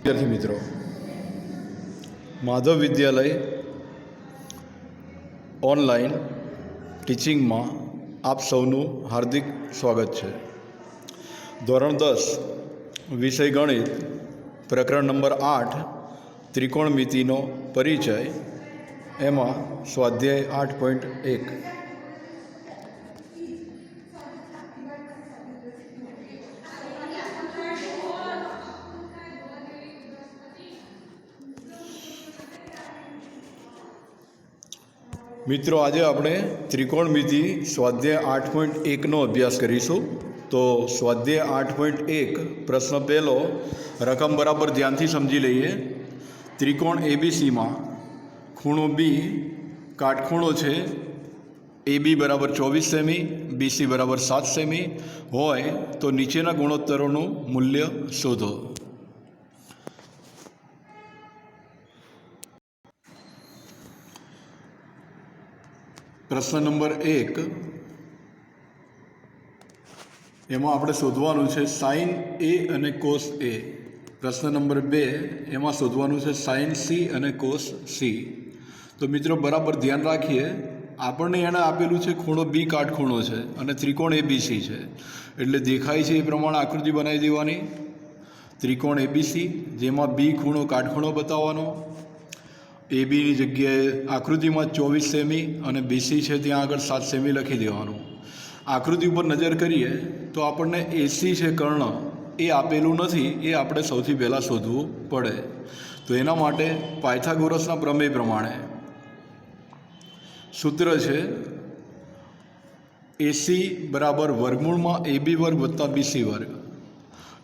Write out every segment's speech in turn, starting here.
विद्यार्थी मित्रों, माधव विद्यालय ऑनलाइन टीचिंग में आप सौनु हार्दिक स्वागत है। धोरण 10 विषय गणित प्रकरण नंबर 8 त्रिकोणमितिनो परिचय एमा स्वाध्याय 8.1। मित्रों, आज आपणे त्रिकोणमिति स्वाध्याय 8.1 अभ्यास करीशुं। तो स्वाध्याय 8.1 प्रश्न पहलो रकम बराबर ध्यानथी समझी लईए। त्रिकोण एबीसी में खूणो बी काटखूणो छे ए बी बराबर 24 सेमी, बीसी बराबर 7 सेमी होय तो नीचेना गुणोत्तरों मूल्य शोधो। प्रश्न नंबर 1 एमां आपणे शोधवानुं छे साइन ए अने कोस ए। प्रश्न नंबर 2 एमां शोधवानुं छे साइन सी अने कोस सी। तो मित्रों बराबर ध्यान राखीए, आपणे एणे आपेलुं छे खूणो बी काटखूणो छे अने त्रिकोण एबीसी छे, एटले देखाय छे ए प्रमाणे आकृति बनावी देवानी। त्रिकोण एबीसी जेमां बी खूणो काटखूणो बताववानो, ए बी ની જગ્યાએ આકૃતિમાં 24 સેમી અને બીસી છે ત્યાં આગળ 7 સેમી લખી દેવાનું। આકૃતિ ઉપર નજર કરીએ તો આપણને એસી છે કર્ણ એ આપેલું નથી, એ આપણે સૌથી પહેલાં શોધવું પડે। તો એના માટે પાયથાગોરસના પ્રમેય પ્રમાણે સૂત્ર છે એસી બરાબર વર્ગમૂળમાં એ બી વર્ગ વત્તા બીસી વર્ગ।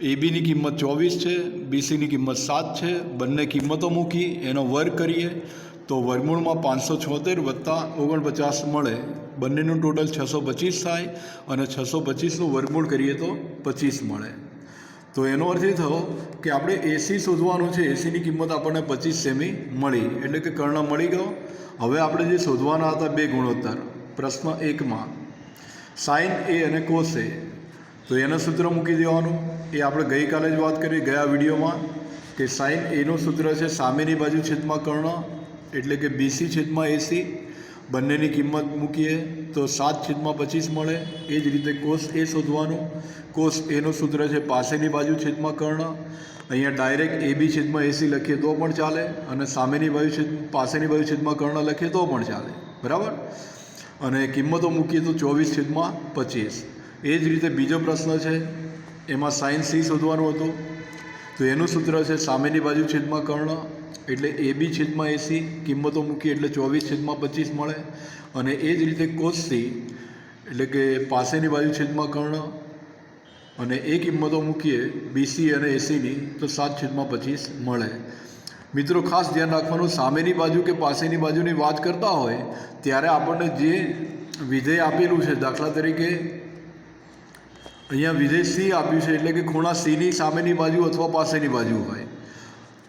ए बी की किंमत 24 है, बीसी की किंमत 7 है, बने किंमतों मूकी एनो वर्ग करिए तो वर्गमूल में 576 वत्ता 49 मळे, बन्नेनुं टोटल 625 थाय अने 625 वर्गमूल करिए तो 25 मळे। तो एनो अर्थ ए थयो कि आपणे एसी शोधवानुं छे। एसी की किंमत आपणे 25 सेमी मळी, एटले के कर्ण मळी गयो। हवे आपणे जे शोधवाना हता बे गुणोत्तर प्रश्न 1 में साइन ए अने कोस ए, तो एना सूत्र मूकी देवानुं। ए આપણે ગઈકાલે જ વાત કરી ગયા વિડીયોમાં કે સાઇન એનું સૂત્ર છે સામેની બાજુ છેદમાં કર્ણ એટલે કે બીસી છેદમાં એસી, બંનેની કિંમત મૂકીએ તો 7/25 મળે। એ જ રીતે કોસ એ શોધવાનું। કોસ એનું સૂત્ર છે પાસેની બાજુ છેદમાં કર્ણ, અહીંયા डायरेक्ट ए बी छेदમાં एसी લખીએ તો પણ ચાલે અને સામેની બાજુ પાસેની બાજુ છેદમાં કર્ણ લખીએ તો પણ ચાલે, બરાબર। અને કિંમતો મૂકીએ તો 24/25। એ જ રીતે બીજો પ્રશ્ન છે, एमां साइन सी शोधवानुं हतुं। तो एनु सूत्र है सामेनी बाजू छेदमां कर्ण एटले ए बी छेदमां एसी, किंमतों मूकी एटले 24/25 मळे। अने ए ज रीते कोस सी एटले के पासेनी बाजू छेदमां कर्ण अने ए किंमतों मूकीए बीसी अने एसी नी तो 7/25 मळे। मित्रों खास ध्यान राखवानुं, सामेनी बाजू के पासेनी बाजूनी वात करता होय त्यारे आपणे जे विधेय आपेलुं छे, दाखला तरीके अहींया विधेय सी आप्युं छे एटले के खूणा सी नी सामेनी बाजू अथवा पासेनी बाजू होय,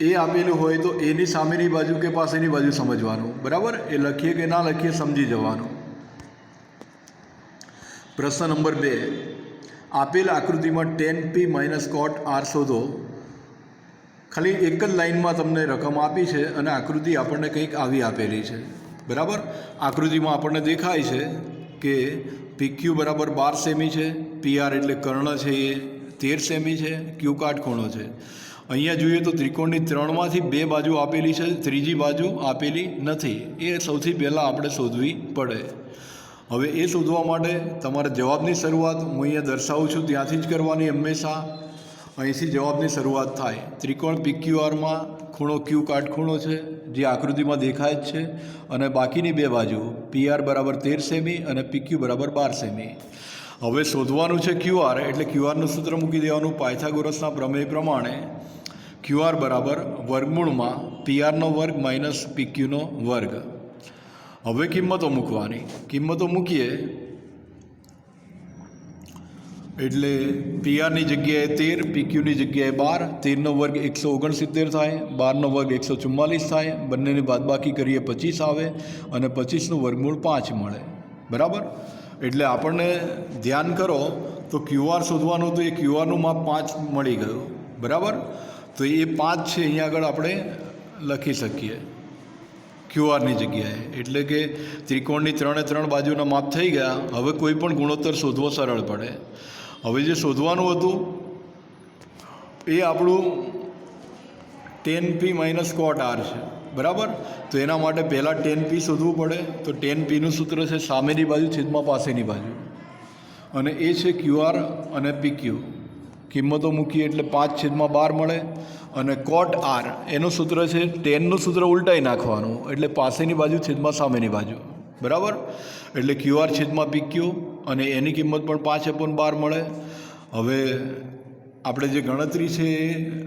ए आपेलुं होय तो ए नी सामेनी बाजू के पासेनी बाजू समजवानुं, बराबर। ए लखीए के ना लखीए समझी जवानुं। प्रश्न नंबर 2 आपेल आकृति में tan p - cot r शोधो। खाली एक ज लाइन में तमने रकम आपी है अने आकृति आपणे कंईक आवी आपेली है, बराबर। आकृति में आपणे देखाय छे कि पी क्यू बराबर 12 सेमी है, पी आर एटले कर्ण है ये 13 सेमी है, क्यू काटखूणो है। अहींया जोईए तो त्रिकोणनी 3 में 2 बाजू आपेली है, त्रीजी बाजू आपेली नहीं। ए सौथी पहला आपणे शोधवी पड़े। हवे ए शोधवा माटे तमारे जवाबनी शरूआत हूँ अहींया दर्शावुं छुं त्यांथी ज करवानी हमेशा। અહીંથી જવાબની શરૂઆત થાય। ત્રિકોણ PQR ખૂણો Q કાટખૂણો છે જે આકૃતિમાં દેખાય જ છે અને બાકીની બે બાજુ PR બરાબર 13 સેમી અને PQ બરાબર 12 સેમી। હવે શોધવાનું છે QR, એટલે QRનું સૂત્ર મૂકી દેવાનું પાયથાગોરસના પ્રમેય પ્રમાણે। QR બરાબર વર્ગમૂળમાં PRનો વર્ગ માઇનસ PQનો વર્ગ। હવે કિંમતો મૂકવાની। કિંમતો મૂકીએ એટલે PR ની જગ્યાએ 13, PQ ની જગ્યાએ 12, 13 નો વર્ગ 169 થાય, 12 નો વર્ગ 144 થાય, બંનેની બાદબાકી કરીએ 25 આવે અને 25 નું વર્ગમૂળ 5 મળે, બરાબર। એટલે આપણને ધ્યાન કરો તો QR શોધવાનું તો એ QRનું માપ 5 મળી ગયું, બરાબર। તો એ 5 છે અહીંયા આગળ આપણે લખી શકીએ ક્યુઆરની જગ્યાએ. એટલે કે ત્રિકોણની 3 બાજુના માપ થઈ ગયા. હવે કોઈ પણ ગુણોત્તર શોધવો સરળ પડે. હવે જે શોધવાનું હતું એ આપણું tan p - cot r છે, બરાબર. તો એના માટે પહેલાં tan p શોધવું પડે. તો tan pનું સૂત્ર છે સામેની બાજુ છેદમાં પાસેની બાજુ, અને એ છે QR અને PQ. કિંમતો મૂકીએ એટલે 5/12 મળે. અને cot r એનું સૂત્ર છે ટેનનું સૂત્ર ઉલટાઈ નાખવાનું, એટલે પાસેની બાજુ છેદમાં સામેની બાજુ, બરાબર. એટલે QR છેદમાં PQ, અને એની કિંમત પણ 5/12 મળે. હવે આપણે જે ગણતરી છે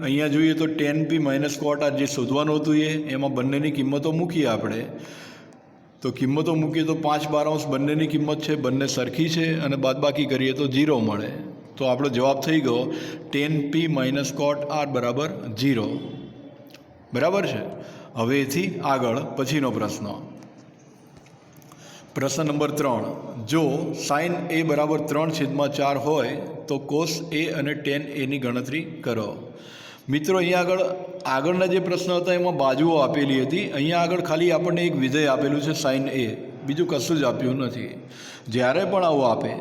અહીંયા જોઈએ તો tan p - cot r જે શોધવાનું હતું એમાં બંનેની કિંમતો મૂકીએ આપણે. તો કિંમતો મૂકીએ તો 5/12 બંનેની કિંમત છે, બંને સરખી છે, અને બાદબાકી કરીએ તો 0 મળે. તો આપણો જવાબ થઈ ગયો tan p - cot r બરાબર 0, બરાબર છે. હવે એથી આગળ પછીનો પ્રશ્ન નંબર 3. જો sin a બરાબર 3/4 હોય તો cos a અને tan a ની ગણતરી કરો. મિત્રો અહીંયા આગળના જે પ્રશ્ન હતા એમાં બાજુઓ આપેલી હતી. અહીંયા આગળ ખાલી આપણને એક વિધેય આપેલું છે sin a, બીજું કશું જ આપ્યું નથી. જ્યારે પણ આવું આપે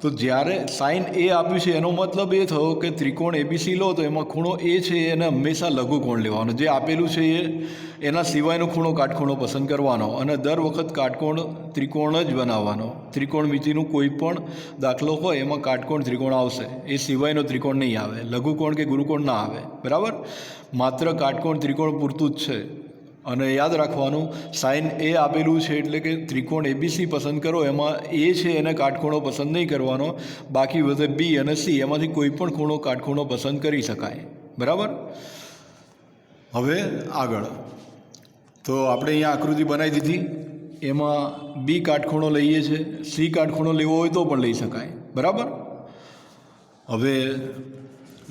તો જ્યારે sin a આપ્યું છે એનો મતલબ એ થયો કે ત્રિકોણ ABC લો તો એમાં ખૂણો a છે એને હંમેશા લઘુકોણ લેવાનો. જે આપેલું છે એના સિવાયનો ખૂણો કાટખૂણો પસંદ કરવાનો, અને દર વખત કાટકોણ ત્રિકોણ જ બનાવવાનો. ત્રિકોણમિતિનું કોઈ પણ દાખલો હોય એમાં કાટકોણ ત્રિકોણ આવશે, એ સિવાયનો ત્રિકોણ નહીં આવે, લઘુકોણ કે ગુરુકોણ ના આવે, બરાબર. માત્ર કાટકોણ ત્રિકોણ પૂરતું જ છે. અને યાદ રાખવાનું sin a આપેલું છે એટલે કે ત્રિકોણ ABC પસંદ કરો, એમાં a છે એને કાટખૂણો પસંદ નહીં કરવાનો. બાકી વધે B અને C, એમાંથી કોઈ પણ ખૂણો કાટખૂણો પસંદ કરી શકાય, બરાબર. હવે આગળ તો આપણે અહીંયા આકૃતિ બનાવી દીધી. એમાં B કાટખૂણો લઈએ છીએ, C કાટખૂણો લેવો હોય તો પણ લઈ શકાય, બરાબર. હવે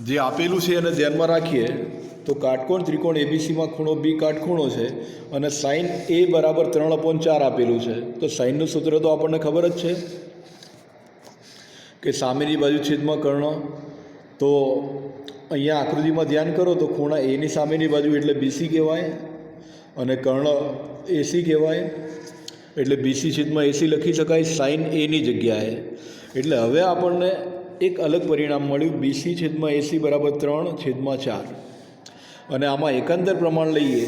જે આપેલું છે એને ધ્યાનમાં રાખીએ તો કાટકોણ ત્રિકોણ ABCમાં ખૂણો B કાટખૂણો છે, અને sin a બરાબર 3/4 આપેલું છે. તો સાઇનનું સૂત્ર તો આપણને ખબર જ છે કે સામેની બાજુ છેદમાં કર્ણ. તો અહીંયા આકૃતિમાં ધ્યાન કરો તો ખૂણા એની સામેની બાજુ એટલે BC કહેવાય, અને કર્ણ AC કહેવાય. એટલે BC છેદમાં AC લખી શકાય sin a ની જગ્યાએ. એટલે હવે આપણને એક અલગ પરિણામ મળ્યું, BC છેદમાં AC બરાબર 3/4. અને આમાં એકાંતર પ્રમાણ લઈએ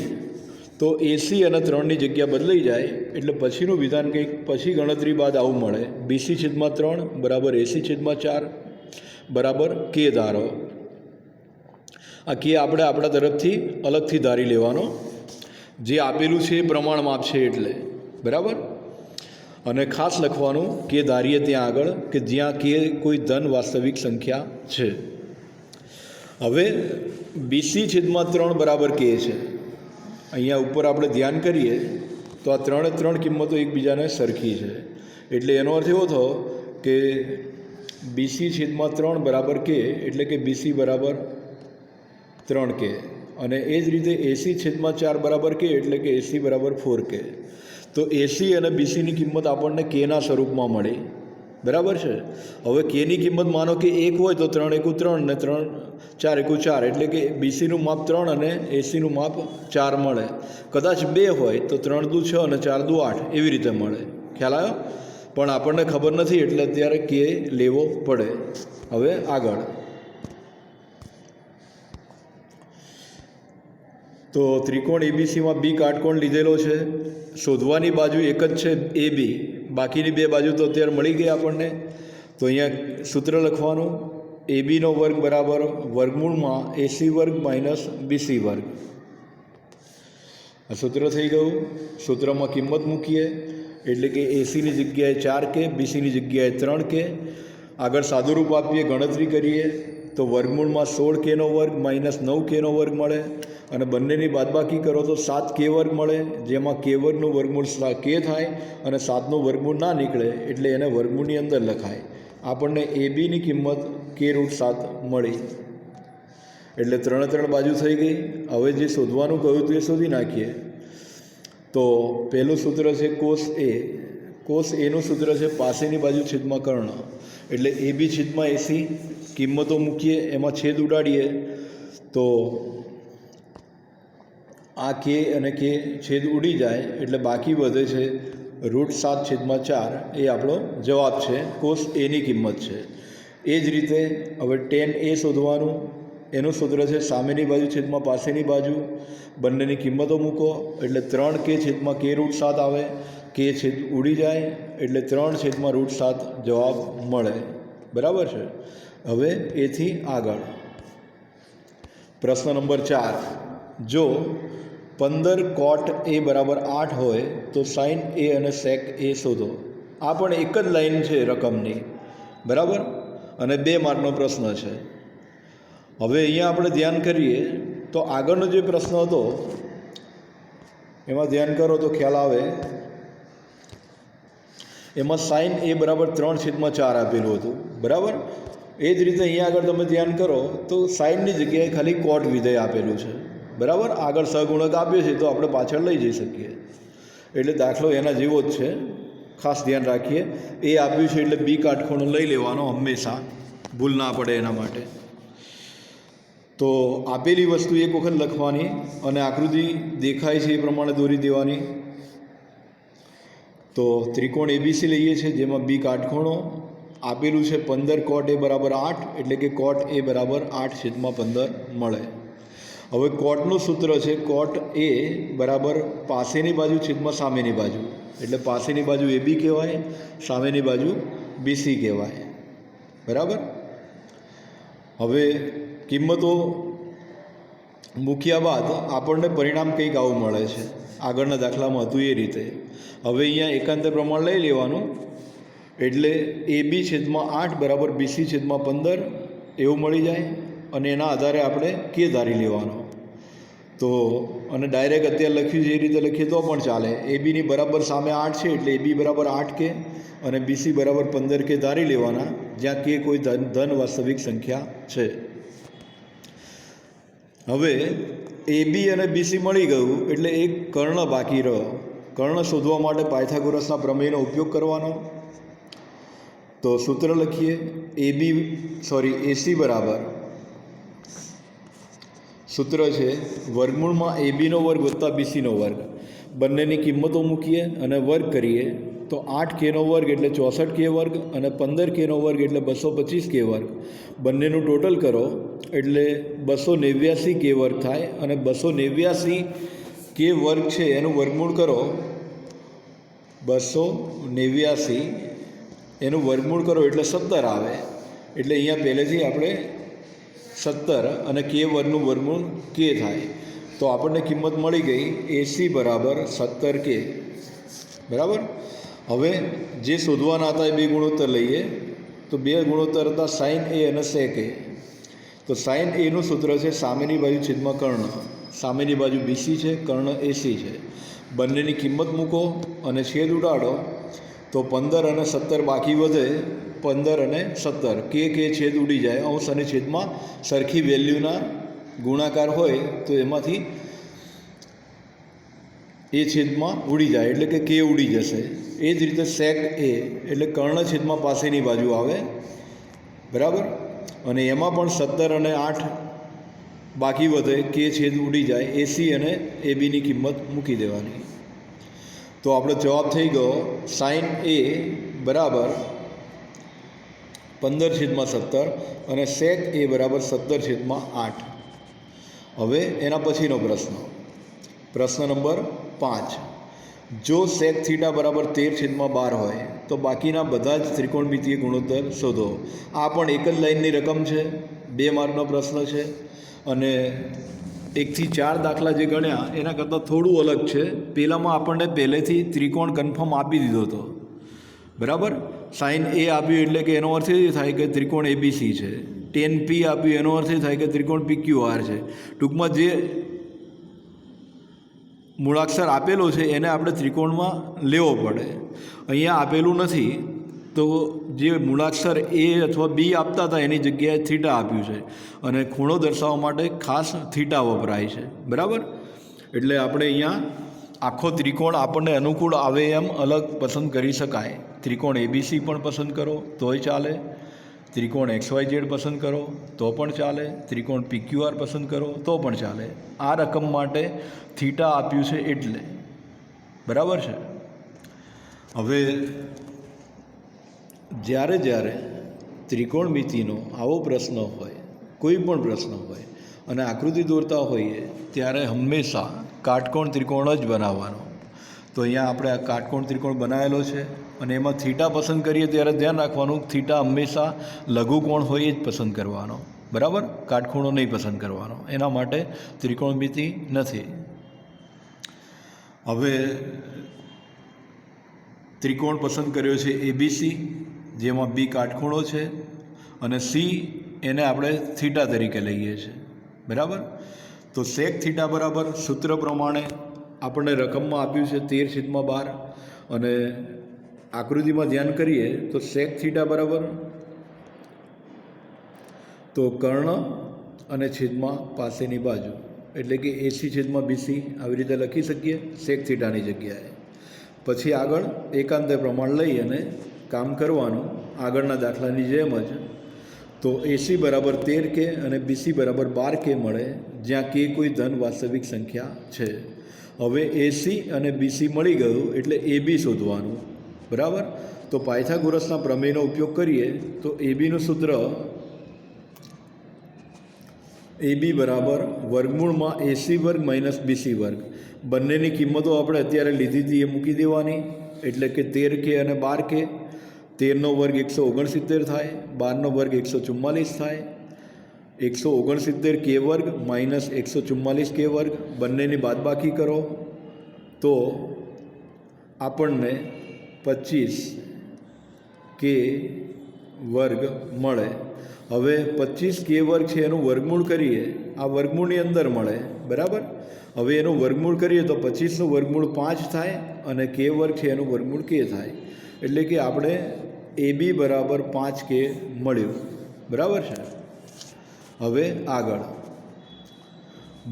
તો AC અને 3ની જગ્યા બદલાઈ જાય. એટલે પછીનું વિધાન કંઈક પછી ગણતરી બાદ આવું મળે, BC છેદમાં 3 બરાબર AC છેદમાં 4 બરાબર K ધારો. આ K આપણે આપણા તરફથી અલગથી ધારી લેવાનો, જે આપેલું છે એ પ્રમાણ માપ છે એટલે, બરાબર. અને ખાસ લખવાનું K ધારીએ ત્યાં આગળ કે જ્યાં K કોઈ ધન વાસ્તવિક સંખ્યા છે. હવે BC છેદમાં 3 બરાબર K છે. અહીંયા ઉપર આપણે ધ્યાન કરીએ તો આ 3 કિંમતો એકબીજાને સરખી છે. એટલે એનો અર્થ એવો થયો કે BC છેદમાં 3 બરાબર K, એટલે કે BC બરાબર 3K. અને એ જ રીતે AC છેદમાં 4 બરાબર K, એટલે કે AC બરાબર 4K. તો AC અને BCની કિંમત આપણને Kના સ્વરૂપમાં મળી, બરાબર છે. હવે Kની કિંમત માનો કે 1 હોય તો 3 × 3 ને 4 × 4, એટલે કે BCનું માપ 3 અને ACનું માપ 4 મળે. કદાચ 2 હોય તો 3 × 2 = 6 અને 4 × 2 = 8, એવી રીતે મળે. ખ્યાલ આવ્યો? પણ આપણને ખબર નથી એટલે અત્યારે K લેવો પડે. હવે આગળ તો ત્રિકોણ ABCમાં B કાટકોણ લીધેલો છે. શોધવાની બાજુ એક જ છે AB, બાકીની 2 બાજુ તો અત્યારે મળી ગઈ આપણને. તો અહીંયા સૂત્ર લખવાનું AB² બરાબર વર્ગમૂળમાં AC² - BC². આ સૂત્ર થઈ ગયું. સૂત્રમાં કિંમત મૂકીએ એટલે કે ACની જગ્યાએ 4K, BCની જગ્યાએ 3K. આગળ સાદુરૂપ આપીએ, ગણતરી કરીએ તો વર્ગમૂળમાં 16K² - 9K² મળે, અને બંનેની બાદબાકી કરો તો 7K² મળે, જેમાં K² વર્ગમૂળ K થાય અને 7નું વર્ગમૂળ ના નીકળે એટલે એને વર્ગમૂળની અંદર લખાય. આપણને ABની કિંમત K√7 મળી. એટલે 3 બાજુ થઈ ગઈ. હવે જે શોધવાનું કહ્યું હતું એ શોધી નાખીએ. તો પહેલું સૂત્ર છે cos A. cos Aનું સૂત્ર છે પાસેની બાજુ છેદમાં કર્ણ, એટલે AB છેદમાં AC. કિંમતો મૂકીએ, એમાં છેદ ઉડાડીએ તો આ કે અને કે છેદ ઉડી જાય એટલે બાકી વધે છે √7/4 એ આપણો જવાબ છે, કોસ એની કિંમત છે. એ જ રીતે હવે tan A શોધવાનું. એનું સૂત્ર છે સામેની બાજુ છેદમાં પાસેની બાજુ, બંનેની કિંમતો મૂકો એટલે 3k/k√7 આવે. કે છેદ ઉડી જાય એટલે 3/√7 જવાબ મળે. બરાબર છે. હવે એથી આગળ પ્રશ્ન નંબર 4. જો 15 cot A બરાબર 8 હોય તો sin A અને sec A શોધો. આ પણ એક જ લાઈન છે રકમની, બરાબર, અને 2 માર્કનો પ્રશ્ન છે. હવે અહીંયા આપણે ધ્યાન કરીએ તો આગળનો જે પ્રશ્ન હતો એમાં ધ્યાન કરો તો ખ્યાલ આવે. એમાં sin A બરાબર 3/4 આપેલું હતું, બરાબર. એ જ રીતે અહીંયા આગળ તમે ધ્યાન કરો તો સાઇનની જગ્યાએ ખાલી કોટ વિધેય આપેલું છે, બરાબર. આગળ સહગુણક આપ્યો છે તો આપણે પાછળ લઈ જઈ શકીએ. એટલે દાખલો એના જેવો જ છે, ખાસ ધ્યાન રાખીએ. એ આપ્યું છે એટલે બી કાટખૂણો લઈ લેવાનો હંમેશા, ભૂલ ના પડે એના માટે. તો આપેલી વસ્તુ એક વખત લખવાની અને આકૃતિ દેખાય છે એ પ્રમાણે દોરી દેવાની. તો ત્રિકોણ એબીસી લઈએ છીએ જેમાં બી કાટખૂણો આપેલું છે 15 cot A બરાબર 8 એટલે કે cot A બરાબર 8/15 મળે. હવે કોટનું સૂત્ર છે cot A બરાબર પાસેની બાજુ છેદમાં સામેની બાજુ, એટલે પાસેની બાજુ AB કહેવાય, સામેની બાજુ BC કહેવાય, બરાબર. હવે કિંમતો મૂક્યા બાદ આપણને પરિણામ કંઈક આવું મળે છે, આગળના દાખલામાં હતું એ રીતે. હવે અહીંયા એકાંતર પ્રમાણ લઈ લેવાનું એટલે AB/8 બરાબર BC/15 એવું મળી જાય અને એના આધારે આપણે કે ધારી લેવાનો. તો અને ડાયરેક્ટ અત્યારે લખ્યું છે એ રીતે લખીએ તો પણ ચાલે. એબીની બરાબર સામે 8 છે એટલે AB બરાબર 8K અને BC બરાબર 15K ધારી લેવાના, જ્યાં કે કોઈ ધન વાસ્તવિક સંખ્યા છે. હવે AB અને BC મળી ગયું એટલે એક કર્ણ બાકી રહ્યો. કર્ણ શોધવા માટે પાયથાગોરસના પ્રમેયનો ઉપયોગ કરવાનો. તો સૂત્ર લખીએ. AC બરાબર સૂત્ર છે વર્ગમૂળમાં AB² વત્તા BC². બંનેની કિંમતો મૂકીએ અને વર્ગ કરીએ તો 8K² એટલે 64K² અને 15K² એટલે 225K². બંનેનું ટોટલ કરો એટલે 289K² થાય અને 289K² છે એનું વર્ગમૂળ કરો, 289 એનું વર્ગમૂળ કરો એટલે 17 આવે. એટલે અહીંયા પહેલેથી આપણે 17 અને K² વર્ગમૂળ K થાય. તો આપણને કિંમત મળી ગઈ AC બરાબર 17K, બરાબર. હવે જે શોધવાના હતા એ 2 ગુણોત્તર લઈએ. તો 2 ગુણોત્તર હતા sin A અને sec A. તો sin A નું સૂત્ર છે સામેની બાજુ છેદમાં કર્ણ, સામેની બાજુ BC છે, કર્ણ AC છે. બંનેની કિંમત મૂકો અને છેદ ઉડાડો તો 15 અને 17 બાકી વધે, 15 અને 17 કે છેદ ઉડી જાય. અંશ અને છેદમાં સરખી વેલ્યુના ગુણાકાર હોય તો એમાંથી એ છેદમાં ઉડી જાય એટલે કે કે ઉડી જશે. એ જ રીતે sec A એટલે કર્ણ છેદમાં પાસેની બાજુ આવે, બરાબર. અને એમાં પણ 17 અને 8 બાકી વધે, કે છેદ ઉડી જાય. AC અને ABની કિંમત મૂકી દેવાની. તો આપણો જવાબ થઈ ગયો sin A બરાબર 15/17 અને sec A બરાબર 17/8. હવે એના પછીનો પ્રશ્ન નંબર 5. જો sec θ બરાબર 13/12 હોય તો બાકીના બધા જ ત્રિકોણમિતિય ગુણોત્તર શોધો. આ પણ એક જ લાઇનની રકમ છે, 2 માર્કનો પ્રશ્ન છે અને 1 થી 4 દાખલા જે ગણ્યા એના કરતાં થોડું અલગ છે. પહેલાંમાં આપણને પહેલેથી ત્રિકોણ કન્ફર્મ આપી દીધો હતો, બરાબર. sin A આપ્યું એટલે કે એનો અર્થ એ થાય કે ત્રિકોણ ABC છે. tan P આપ્યું એનો અર્થ એ થાય કે ત્રિકોણ PQR છે. ટૂંકમાં જે મૂળાક્ષર આપેલો છે એને આપણે ત્રિકોણમાં લેવો પડે. અહીંયા આપેલું નથી તો જે મૂળાક્ષર A અથવા B આપતા હતા એની જગ્યાએ થીટા આપ્યું છે અને ખૂણો દર્શાવવા માટે ખાસ થીટા વપરાય છે, બરાબર. એટલે આપણે અહીંયા આખો ત્રિકોણ આપણને અનુકૂળ આવે એમ અલગ પસંદ કરી શકાય. ત્રિકોણ ABC પણ પસંદ કરો તોય ચાલે, ત્રિકોણ XYZ પસંદ કરો તો પણ ચાલે, ત્રિકોણ PQR પસંદ કરો તો પણ ચાલે. આ રકમ માટે થીટા આપ્યું છે એટલે, બરાબર છે. હવે જ્યારે ત્રિકોણમિતિનો આવો પ્રશ્ન હોય, કોઈ પણ પ્રશ્ન હોય અને આકૃતિ દોરતા હોઈએ ત્યારે હંમેશા કાટકોણ ત્રિકોણ જ બનાવવાનો. તો અહીંયા આપણે આ કાટકોણ ત્રિકોણ બનાવેલો છે અને એમાં થીટા પસંદ કરીએ ત્યારે ધ્યાન રાખવાનું, થીટા હંમેશા લઘુકોણ હોય એ જ પસંદ કરવાનો, બરાબર, કાટખૂણો નહીં પસંદ કરવાનો. એના માટે ત્રિકોણમિતિ નથી. હવે ત્રિકોણ પસંદ કર્યો છે ABC, જેમાં B કાટખૂણો છે અને C એને આપણે થીટા તરીકે લઈએ છીએ, બરાબર. તો સેક થીટા બરાબર સૂત્ર પ્રમાણે આપણને રકમમાં આપ્યું છે 13/12 અને આકૃતિમાં ધ્યાન કરીએ તો સેક થીટા બરાબર તો કર્ણ અને છેદમાં પાસેની બાજુ એટલે કે AC/BC આવી રીતે લખી શકીએ સેક થીટાની જગ્યાએ. પછી આગળ એકાંતર પ્રમાણ લઈ અને કામ કરવાનું આગળના દાખલાની જેમ જ. તો AC બરાબર 13K અને BC બરાબર 12K મળે, જ્યાં K કોઈ ધન વાસ્તવિક સંખ્યા છે. હવે AC અને BC મળી ગયું એટલે AB શોધવાનું, બરાબર. તો પાયથાગોરસના પ્રમેયનો ઉપયોગ કરીએ તો ABનું સૂત્ર AB બરાબર વર્ગમૂળમાં AC² - BC². બંનેની કિંમતો આપણે અત્યારે લીધી હતી એ મૂકી દેવાની, એટલે કે 13K અને 12K. 13નો વર્ગ 169 થાય, 12નો વર્ગ 144 થાય. 169K² - 144K², બંનેની બાદબાકી કરો તો આપણને 25K² મળે. હવે 25K² છે એનું વર્ગમૂળ કરીએ, આ વર્ગમૂળની અંદર મળે, બરાબર. હવે એનું વર્ગમૂળ કરીએ તો 25નું વર્ગમૂળ 5 થાય અને K² છે એનું વર્ગમૂળ K થાય, એટલે કે આપણે AB બરાબર 5K મળ્યું, બરાબર છે. હવે આગળ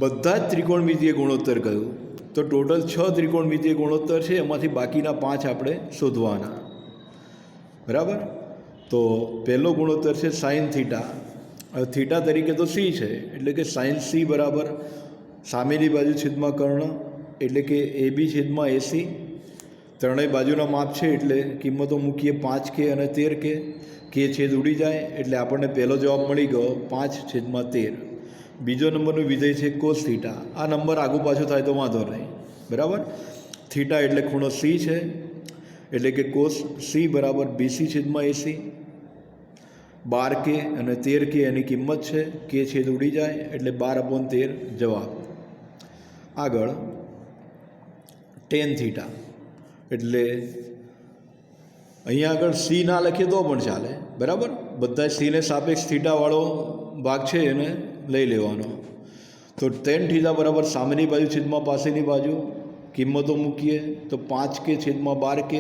બધા જ ત્રિકોણમિતિય ગુણોત્તર કયું? તો ટોટલ 6 ત્રિકોણમિતિય ગુણોત્તર છે, એમાંથી બાકીના 5 આપણે શોધવાના, બરાબર. તો પહેલો ગુણોત્તર છે સાઇન થીટા. હવે થીટા તરીકે તો C છે એટલે કે સાઇન C બરાબર સામેની બાજુ છેદમાં કર્ણ એટલે કે AB/AC. ત્રણેય બાજુના માપ છે એટલે કિંમતો મૂકીએ 5K અને 13K. K છેદ ઉડી જાય એટલે આપણને પહેલો જવાબ મળી ગયો 5/13. બીજો નંબરનું વિધેય છે કોસ થીટા. આ નંબર આગું પાછું થાય તો વાંધો નહીં, બરાબર. થીટા એટલે ખૂણો C છે એટલે કે કોસ C બરાબર BC/AC. 12K અને 13K એની કિંમત છે, K છેદ ઉડી જાય એટલે 12/13 જવાબ. આગળ ટેન થીટા એટલે અહીંયા આગળ C ના લખીએ તો પણ ચાલે, બરાબર. બધા C ને સાપેક્ષ થીટાવાળો ભાગ છે એને લઈ લેવાનો. તો ટેન થીટા બરાબર સામેની બાજુ છેદમાં પાસેની બાજુ, કિંમતો મૂકીએ તો 5K/12K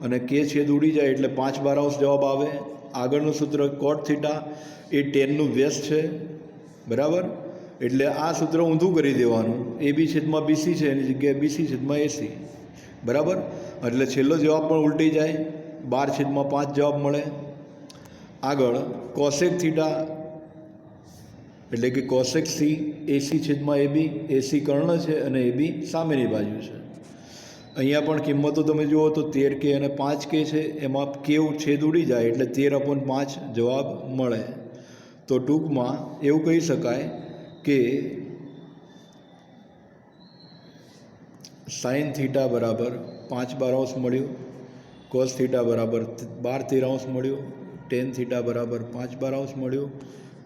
અને K છેદ ઉડી જાય એટલે 5/12 જવાબ આવે. આગળનું સૂત્ર કોટ થીટા એ ટેનનું વ્યસ્ત છે, બરાબર. એટલે આ સૂત્ર ઊંધું કરી દેવાનું, AB/BC છે એની જગ્યાએ BC/AC, બરાબર. એટલે છેલ્લો જવાબ પણ ઉલટી જાય, 12/5 જવાબ મળે. આગળ કોસેક થીટા એટલે કે કોસેક C AC/AB. AC કર્ણ છે અને AB સામેની બાજુ છે. અહીંયા પણ કિંમતો તમે જુઓ તો 13K અને 5K છે, એમાં K છેદ ઉડી જાય એટલે 13/5 જવાબ મળે. તો ટૂંકમાં એવું કહી શકાય કે સાઇન થીટા બરાબર 5/12 મળ્યું, કોસ થીટા બરાબર 12/13 મળ્યું, ટેન થીટા બરાબર 5/12 મળ્યું,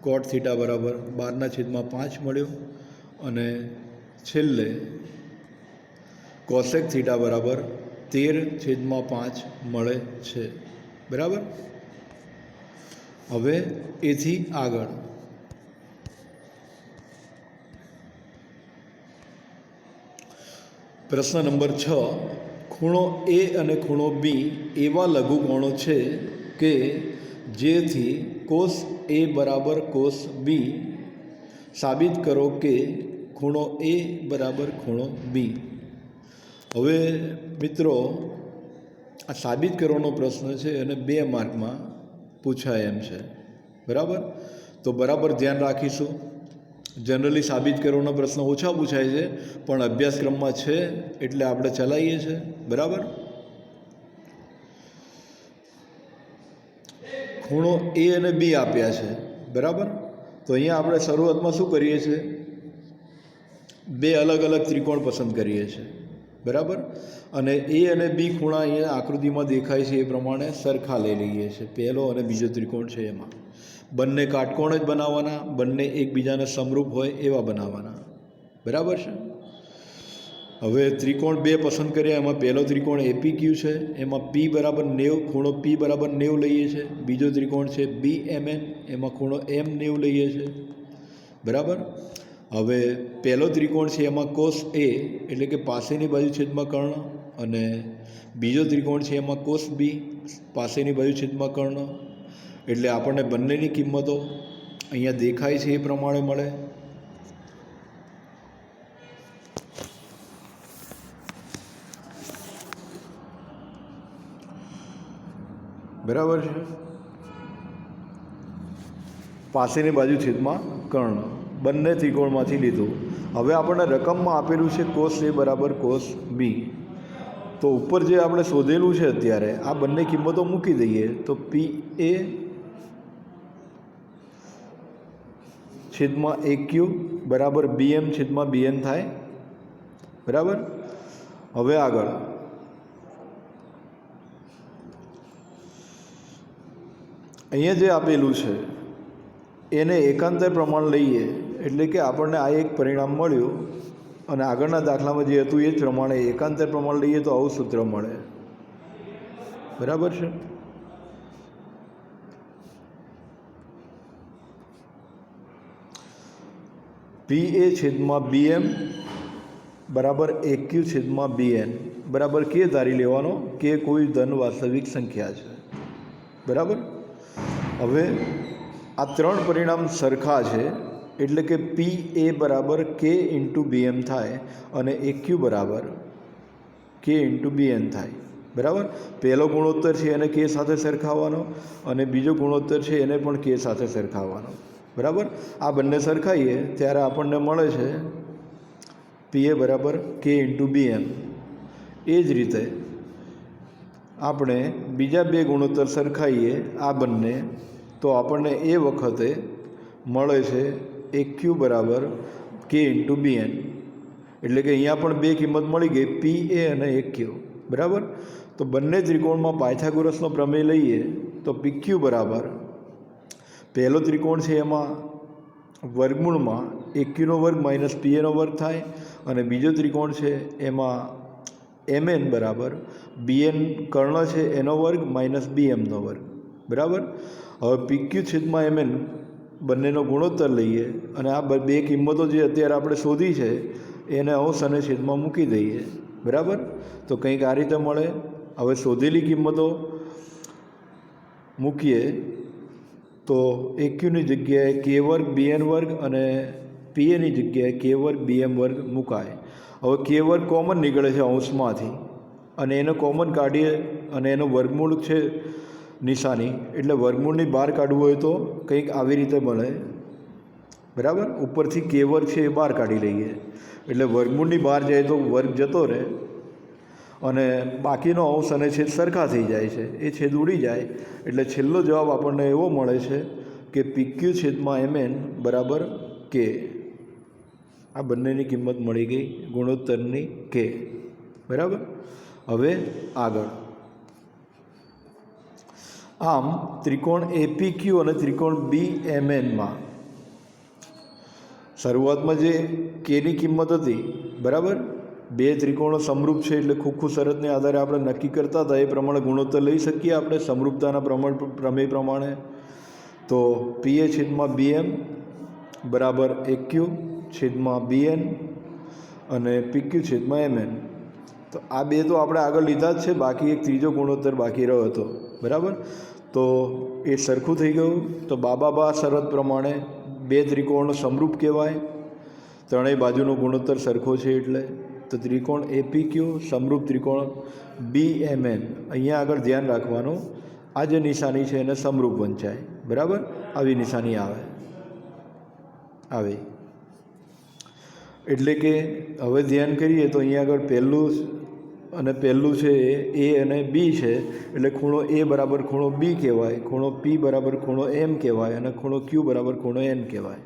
કોટ થીટા બરાબર 12/5 મળ્યું અને છેલ્લે કોસેક થીટા બરાબર 13/5 મળે છે, બરાબર. હવે એથી આગળ પ્રશ્ન નંબર 6. ખૂણો A અને ખૂણો B એવા લઘુકોણો છે કે જેથી કોસ A બરાબર કોસ B. સાબિત કરો કે ખૂણો A બરાબર ખૂણો B. હવે મિત્રો આ સાબિત કરવાનો પ્રશ્ન છે અને 2 માર્કમાં પૂછાય એમ છે, બરાબર. તો બરાબર ધ્યાન રાખીશું. જનરલી સાબિત કરવાનો પ્રશ્ન ઓછા પૂછાય છે, પણ અભ્યાસક્રમમાં છે એટલે આપણે ચલાવીએ છીએ. બરાબર. ખૂણો એ અને બી આપ્યા છે. બરાબર. તો અહીંયા આપણે શરૂઆતમાં શું કરીએ છીએ? બે અલગ અલગ ત્રિકોણ પસંદ કરીએ છીએ. બરાબર. અને એ અને બી ખૂણા અહીંયા આકૃતિમાં દેખાય છે એ પ્રમાણે સરખા લઈ લઈએ છીએ. પહેલો અને બીજો ત્રિકોણ છે એમાં બંને કાટકોણ જ બનાવવાના, બંને એકબીજાને સમરૂપ હોય એવા બનાવવાના. બરાબર છે. હવે ત્રિકોણ બે પસંદ કર્યા. એમાં પહેલો ત્રિકોણ એપીક્યુ છે, એમાં પી બરાબર 90, ખૂણો પી બરાબર 90 લઈએ છીએ. બીજો ત્રિકોણ છે બીએમએન, એમાં ખૂણો એમ 90 લઈએ છીએ. બરાબર. હવે પહેલો ત્રિકોણ છે એમાં કોસ એ એટલે કે પાસેની બાજુ છેદમાં કર્ણ, અને બીજો ત્રિકોણ છે એમાં કોસ બી પાસેની બાજુ છેદમાં કર્ણ. એટલે આપણને બંનેની કિંમતો અહીંયા દેખાય છે એ પ્રમાણે મળે. બરાબર છે. પાસેની બાજુ છેદમાં કર્ણ બંને ત્રિકોણમાંથી લીધું. હવે આપણને રકમમાં આપેલું છે કોસ એ બરાબર કોસ બી. તો ઉપર જે આપણે શોધેલું છે અત્યારે આ બંને કિંમતો મૂકી દઈએ તો પી એ છેદમાં એ ક્યુ બરાબર બીએમ છેદમાં બીએન થાય. બરાબર. હવે આગળ અહીંયા જે આપેલું છે એને એકાંતર પ્રમાણ લઈએ એટલે કે આપણને આ એક પરિણામ મળ્યું, અને આગળના દાખલામાં જે હતું એ જ પ્રમાણે એકાંતર પ્રમાણ લઈએ તો આવું સૂત્ર મળે. બરાબર છે. પી એ છેદમાં બીએમ બરાબર એ ક્યુ છેદમાં બીએન બરાબર કે ધારી લેવાનો કે કોઈ ધન વાસ્તવિક સંખ્યા છે. બરાબર. હવે આ ત્રણ પરિણામ સરખા છે એટલે કે પી એ બરાબર કે ઇન્ટુ બીએમ થાય અને એ ક્યુ બરાબર કે ઇન્ટુ બીએન થાય. બરાબર. પહેલો ગુણોત્તર છે એને કે સાથે સરખાવવાનો, અને બીજો ગુણોત્તર છે એને પણ કે સાથે સરખાવવાનો. બરાબર. આ બંને સરખાઈએ ત્યારે આપણને મળે છે પી એ બરાબર કે ઇન્ટુ બીએમ. એ જ રીતે આપણે બીજા બે ગુણોત્તર સરખાઈએ આ બંને તો આપણને એ વખતે મળે છે એ ક્યુ બરાબર કે ઇન્ટુ બીએન. એટલે કે અહીંયા પણ બે કિંમત મળી ગઈ પી એ અને એ ક્યુ. બરાબર. તો બંને ત્રિકોણમાં પાયથાગોરસનો પ્રમેય લઈએ તો પી ક્યુ બરાબર પહેલો ત્રિકોણ છે એમાં વર્ગમૂળમાં એ ક્યુનો વર્ગ માઇનસ પી એનો વર્ગ થાય, અને બીજો ત્રિકોણ છે એમાં એમ એન બરાબર બીએન કર્ણ છે એનો વર્ગ માઇનસ બી એમનો વર્ગ. બરાબર. હવે પી ક્યુ છેદમાં એમ એન બંનેનો ગુણોત્તર લઈએ, અને આ બે કિંમતો જે અત્યારે આપણે શોધી છે એને અંશ અને છેદમાં મૂકી દઈએ. બરાબર. તો કંઈક આ રીતે મળે. હવે શોધેલી કિંમતો મૂકીએ તો એ ક્યુની જગ્યાએ કે વર્ગ બીએન વર્ગ અને પી એની જગ્યાએ કે વર્ગ બીએમ વર્ગ મુકાય. હવે કે વર્ગ કોમન નીકળે છે અંશમાંથી, અને એને કોમન કાઢીએ અને એનો વર્ગમૂળ છે નિશાની, એટલે વર્ગમૂળની બહાર કાઢવું હોય તો કંઈક આવી રીતે મળે. બરાબર. ઉપરથી કે વર્ગ છે એ બહાર કાઢી લઈએ એટલે વર્ગમૂળની બહાર જાય તો વર્ગ જતો રહે, અને બાકીનો અંશ અને છેદ સરખા થઈ જાય છે, એ છેદ ઉડી જાય. એટલે છેલ્લો જવાબ આપણને એવો મળે છે કે પી ક્યુ છેદમાં એમ એન બરાબર કે. આ બંનેની કિંમત મળી ગઈ ગુણોત્તરની કે. બરાબર. હવે આગળ આમ ત્રિકોણ એપી ક્યુ અને ત્રિકોણ બી એમ એનમાં શરૂઆતમાં જે કેની કિંમત હતી, બરાબર, બે ત્રિકોણો સમરૂપ છે એટલે ખોખું શરતને આધારે આપણે નક્કી કરતા હતા એ પ્રમાણે ગુણોત્તર લઈ શકીએ આપણે સમરૂપતાના પ્રમેય પ્રમાણે. તો પી એ છેદમાં બીએમ બરાબર એ ક્યુ છેદમાં બીએન અને પી ક્યુ છેદમાં એમ એન. તો આ બે તો આપણે આગળ લીધા જ છે, બાકી એક ત્રીજો ગુણોત્તર બાકી રહ્યો હતો. બરાબર. તો એ સરખું થઈ ગયું. તો બાબા શરત પ્રમાણે બે ત્રિકોણ સમરૂપ કહેવાય, ત્રણેય બાજુનો ગુણોત્તર સરખો છે એટલે. તો ત્રિકોણ એપી ક્યુ સમરૂપ ત્રિકોણ બી એમ એન. અહીંયા આગળ ધ્યાન રાખવાનું આ જે નિશાની છે એને સમરૂપ વંચાય. બરાબર. આવી નિશાની આવે આવી. એટલે કે હવે ધ્યાન કરીએ તો અહીંયા આગળ પહેલું છે એ અને બી છે, એટલે ખૂણો એ બરાબર ખૂણો બી કહેવાય, ખૂણો પી બરાબર ખૂણો એમ કહેવાય અને ખૂણો ક્યુ બરાબર ખૂણો એન કહેવાય.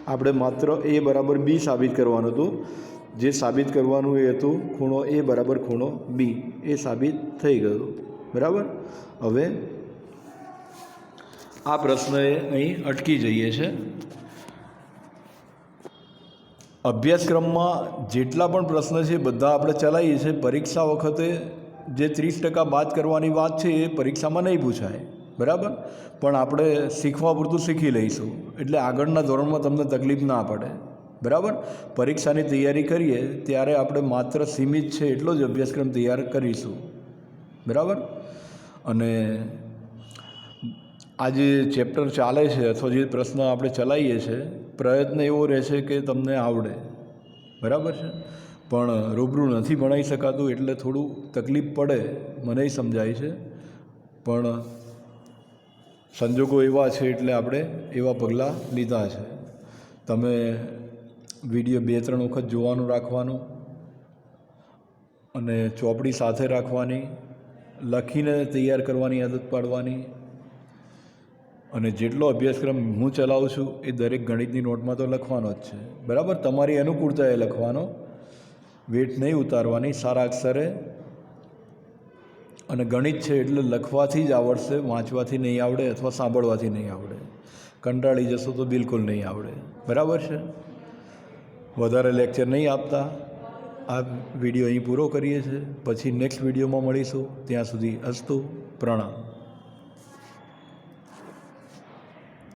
આપણે માત્ર એ બરાબર બી સાબિત કરવાનું હતું. જે સાબિત કરવાનું એ હતું ખૂણો એ બરાબર ખૂણો બી, એ સાબિત થઈ ગયું. બરાબર. હવે આ પ્રશ્ન એ અહીં અટકી જઈએ છે. અભ્યાસક્રમમાં જેટલા પણ પ્રશ્ન છે બધા આપણે ચલાવીએ છીએ. પરીક્ષા વખતે જે 30% બાદ કરવાની વાત છે એ પરીક્ષામાં નહીં પૂછાય. બરાબર. પણ આપણે શીખવા પૂરતું શીખી લઈશું, એટલે આગળના ધોરણમાં તમને તકલીફ ના પડે. બરાબર. પરીક્ષાની તૈયારી કરીએ ત્યારે આપણે માત્ર સીમિત છે એટલો જ અભ્યાસક્રમ તૈયાર કરીશું. બરાબર. અને આ જે ચેપ્ટર ચાલે છે અથવા જે પ્રશ્ન આપણે ચલાવીએ છીએ, પ્રયત્ન એવો રહેશે કે તમને આવડે. બરાબર છે. પણ રૂબરૂ નથી ભણાવી શકાતું એટલે થોડું તકલીફ પડે, મને સમજાય છે. પણ સંજોગો એવા છે એટલે આપણે એવા પગલાં લીધા છે. તમે વિડીયો 2-3 વખત જોવાનું રાખવાનું અને ચોપડી સાથે રાખવાની, લખીને તૈયાર કરવાની આદત પાડવાની. અને જેટલો અભ્યાસક્રમ હું ચલાવું છું એ દરેક ગણિતની નોટમાં તો લખવાનો જ છે. બરાબર. તમારી અનુકૂળતાએ લખવાનો, વેટ નહીં ઉતારવાની, સારા અક્ષરે. અને ગણિત છે એટલે લખવાથી જ આવડશે, વાંચવાથી નહીં આવડે અથવા સાંભળવાથી નહીં આવડે. કંટાળી જશો તો બિલકુલ નહીં આવડે. બરાબર છે. વધારે લેક્ચર નહીં આપતા. આ વિડીયો અહીં પૂરો કરીએ છીએ. પછી નેક્સ્ટ વિડીયોમાં મળીશું. ત્યાં સુધી અસ્તુ. પ્રણામ.